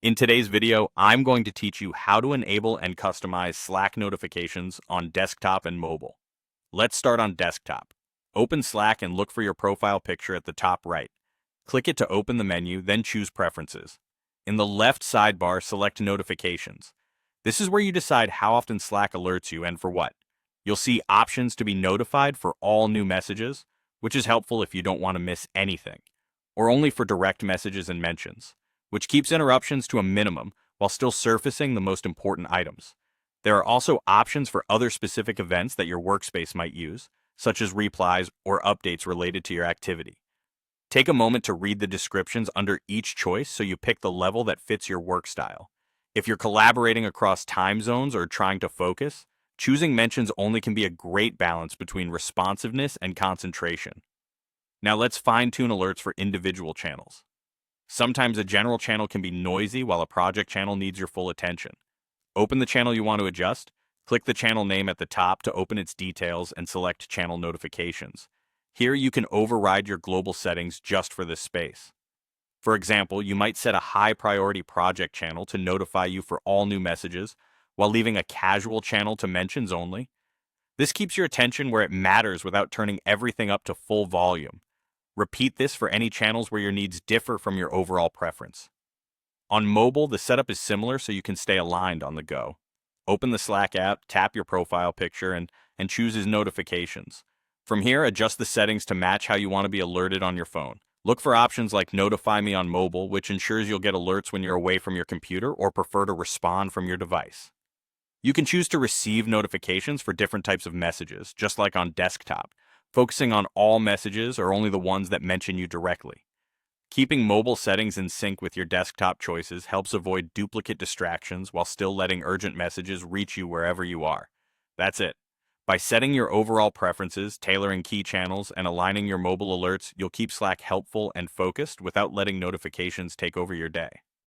In today's video, I'm going to teach you how to enable and customize Slack notifications on desktop and mobile. Let's start on desktop. Open Slack and look for your profile picture at the top right. Click it to open the menu, then choose Preferences. In the left sidebar, select Notifications. This is where you decide how often Slack alerts you and for what. You'll see options to be notified for all new messages, which is helpful if you don't want to miss anything, or only for direct messages and mentions, which keeps interruptions to a minimum while still surfacing the most important items. There are also options for other specific events that your workspace might use, such as replies or updates related to your activity. Take a moment to read the descriptions under each choice so you pick the level that fits your work style. If you're collaborating across time zones or trying to focus, choosing mentions only can be a great balance between responsiveness and concentration. Now let's fine-tune alerts for individual channels. Sometimes a general channel can be noisy while a project channel needs your full attention. Open the channel you want to adjust, click the channel name at the top to open its details and select Channel Notifications. Here you can override your global settings just for this space. For example, you might set a high priority project channel to notify you for all new messages, while leaving a casual channel to mentions only. This keeps your attention where it matters without turning everything up to full volume. Repeat this for any channels where your needs differ from your overall preference. On mobile, the setup is similar so you can stay aligned on the go. Open the Slack app, tap your profile picture, and choose his notifications. From here, adjust the settings to match how you want to be alerted on your phone. Look for options like Notify Me on mobile, which ensures you'll get alerts when you're away from your computer or prefer to respond from your device. You can choose to receive notifications for different types of messages, just like on desktop, focusing on all messages or only the ones that mention you directly. Keeping mobile settings in sync with your desktop choices helps avoid duplicate distractions while still letting urgent messages reach you wherever you are. That's it. By setting your overall preferences, tailoring key channels, and aligning your mobile alerts, you'll keep Slack helpful and focused without letting notifications take over your day.